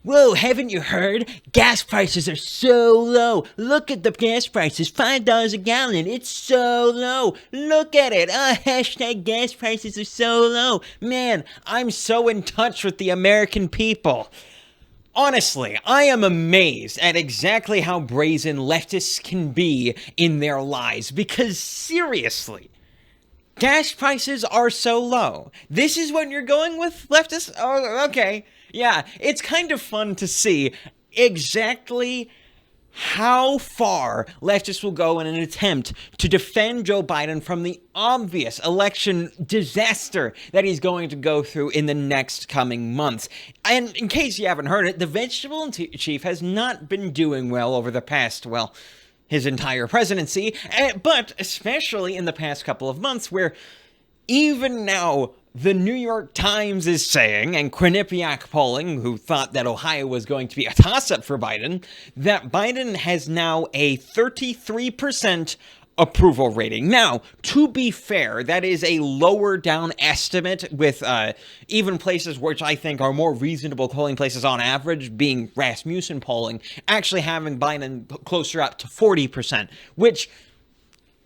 Whoa, haven't you heard? Gas prices are so low. Look at the gas prices, $5 a gallon. It's so low. Look at it. Hashtag gas prices are so low. Man, I'm so in touch with the American people. Honestly, I am amazed at exactly how brazen leftists can be in their lies, because seriously, gas prices are so low. This is what you're going with, leftists? Oh, okay. Yeah, it's kind of fun to see exactly how far leftists will go in an attempt to defend Joe Biden from the obvious election disaster that he's going to go through in the next coming months. And in case you haven't heard it, the vegetable chief has not been doing well over the past, well, his entire presidency, but especially in the past couple of months, where even now the New York Times is saying, and Quinnipiac polling, who thought that Ohio was going to be a toss-up for Biden, that Biden has now a 33% approval rating. Now, to be fair, that is a lower down estimate, with even places which I think are more reasonable polling places on average, being Rasmussen polling, actually having Biden closer up to 40%, which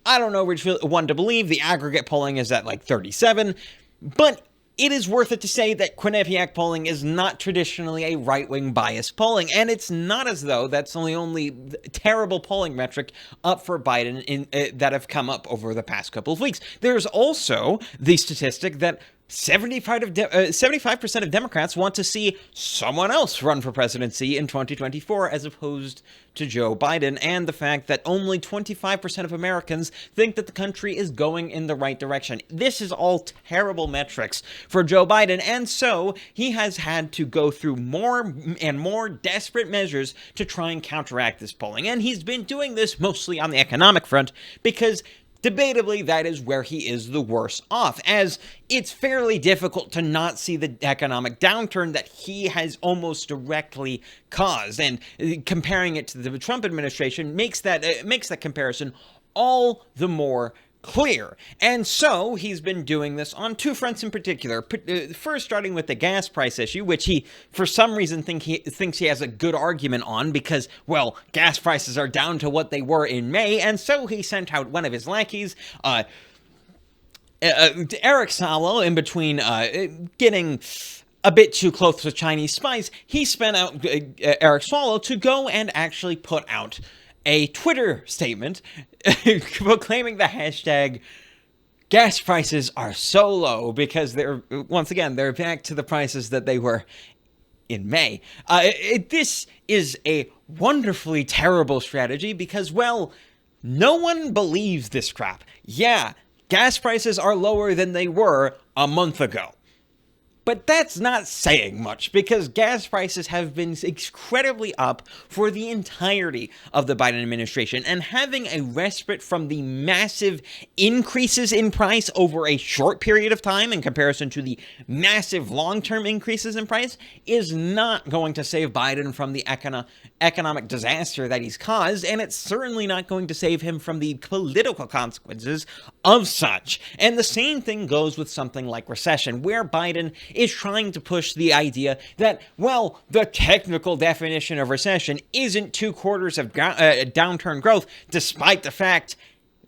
I don't know which one to believe. The aggregate polling is at like 37, but it is worth it to say that Quinnipiac polling is not traditionally a right-wing bias polling, and it's not as though that's the only terrible polling metric up for Biden that have come up over the past couple of weeks. There's also the statistic that 75% of Democrats want to see someone else run for presidency in 2024 as opposed to Joe Biden, and the fact that only 25% of Americans think that the country is going in the right direction. This is all terrible metrics for Joe Biden, and so he has had to go through more and more desperate measures to try and counteract this polling. And he's been doing this mostly on the economic front because debatably, that is where he is the worst off, as it's fairly difficult to not see the economic downturn that he has almost directly caused. And comparing it to the Trump administration makes that comparison all the more clear. And so he's been doing this on two fronts in particular. First, starting with the gas price issue, which he, for some reason, thinks he has a good argument on because, well, gas prices are down to what they were in May, and so he sent out one of his lackeys, Eric Swalwell, in between getting a bit too close with Chinese spies. He spent out Eric Swalwell to go and actually put out a Twitter statement proclaiming the hashtag gas prices are so low because they're back to the prices that they were in May. This is a wonderfully terrible strategy because, well, no one believes this crap. Yeah, gas prices are lower than they were a month ago. But that's not saying much because gas prices have been incredibly up for the entirety of the Biden administration, and having a respite from the massive increases in price over a short period of time in comparison to the massive long-term increases in price is not going to save Biden from the economic disaster that he's caused, and it's certainly not going to save him from the political consequences of such. And the same thing goes with something like recession, where Biden is trying to push the idea that, well, the technical definition of recession isn't 2 quarters of downturn growth, despite the fact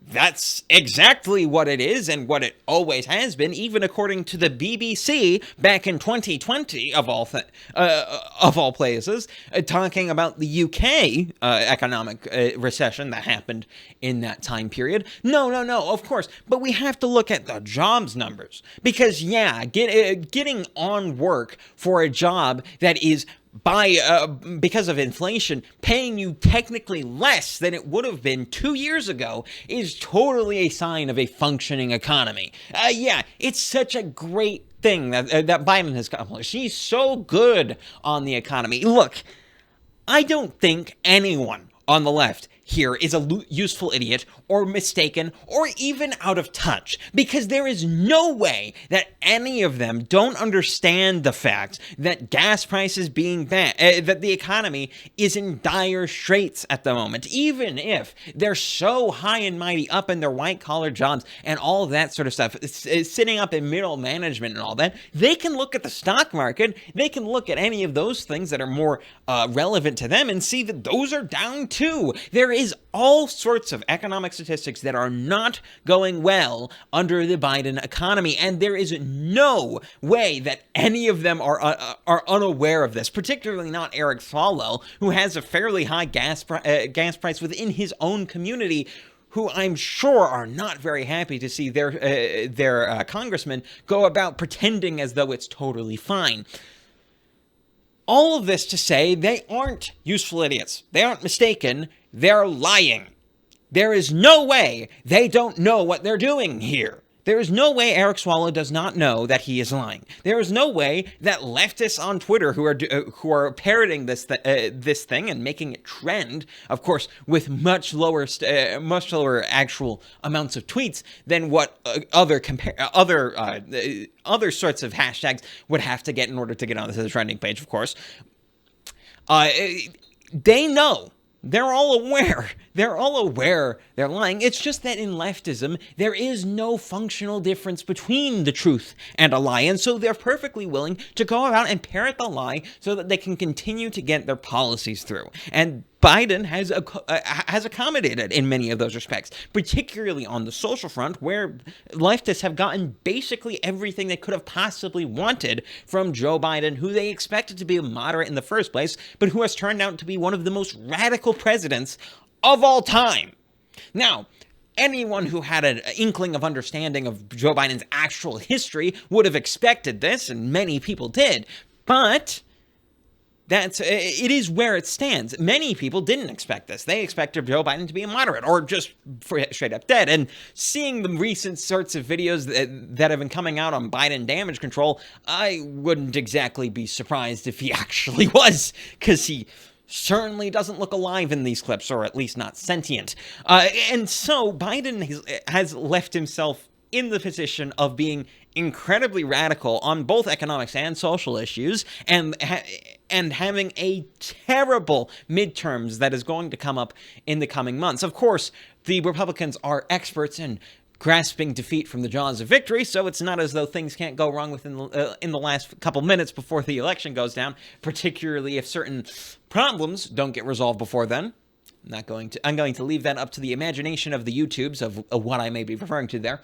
that's exactly what it is and what it always has been, even according to the BBC back in 2020, of all places, talking about the UK economic recession that happened in that time period. No, of course. But we have to look at the jobs numbers because, yeah, getting on work for a job that is because of inflation, paying you technically less than it would have been 2 years ago is totally a sign of a functioning economy. Yeah, it's such a great thing that Biden has accomplished. He's so good on the economy. Look, I don't think anyone on the left here is a useful idiot or mistaken or even out of touch, because there is no way that any of them don't understand the fact that gas prices being bad, that the economy is in dire straits at the moment. Even if they're so high and mighty up in their white-collar jobs and all that sort of stuff, sitting up in middle management and all that, they can look at the stock market, they can look at any of those things that are more relevant to them and see that those are down too. There is all sorts of economic statistics that are not going well under the Biden economy, and there is no way that any of them are unaware of this, particularly not Eric Swalwell, who has a fairly high gas price within his own community, who I'm sure are not very happy to see their congressman go about pretending as though it's totally fine. All of this to say, they aren't useful idiots. They aren't mistaken. They're lying. There is no way they don't know what they're doing here. There is no way Eric Swalwell does not know that he is lying. There is no way that leftists on Twitter who are parroting this thing and making it trend, of course, with much lower actual amounts of tweets than what other sorts of hashtags would have to get in order to get on the trending page. Of course, they know. They're all aware. They're all aware they're lying. It's just that in leftism, there is no functional difference between the truth and a lie. And so they're perfectly willing to go out and parrot the lie so that they can continue to get their policies through. And Biden has accommodated in many of those respects, particularly on the social front, where leftists have gotten basically everything they could have possibly wanted from Joe Biden, who they expected to be a moderate in the first place, but who has turned out to be one of the most radical presidents of all time. Now, anyone who had an inkling of understanding of Joe Biden's actual history would have expected this, and many people did, but it is where it stands. Many people didn't expect this. They expected Joe Biden to be a moderate or just straight up dead. And seeing the recent sorts of videos that have been coming out on Biden damage control, I wouldn't exactly be surprised if he actually was, because he certainly doesn't look alive in these clips, or at least not sentient. And so Biden has left himself in the position of being incredibly radical on both economics and social issues, and having a terrible midterms that is going to come up in the coming months. Of course, the Republicans are experts in grasping defeat from the jaws of victory, so it's not as though things can't go wrong in the last couple minutes before the election goes down, particularly if certain problems don't get resolved before then. I'm going to leave that up to the imagination of the YouTubes of what I may be referring to there.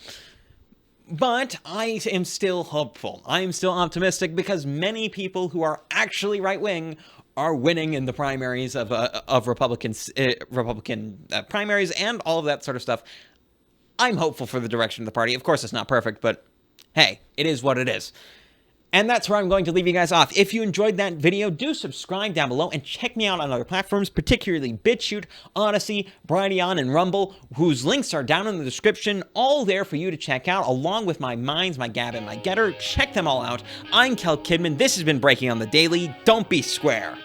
But I am still hopeful. I am still optimistic, because many people who are actually right-wing are winning in the primaries of Republican primaries and all of that sort of stuff. I'm hopeful for the direction of the party. Of course, it's not perfect, but hey, it is what it is. And that's where I'm going to leave you guys off. If you enjoyed that video, do subscribe down below and check me out on other platforms, particularly BitChute, Odyssey, Brighteon, and Rumble, whose links are down in the description, all there for you to check out, along with my Minds, my Gab, and my Getter. Check them all out. I'm KelKidman. This has been Breaking on the Daily. Don't be square.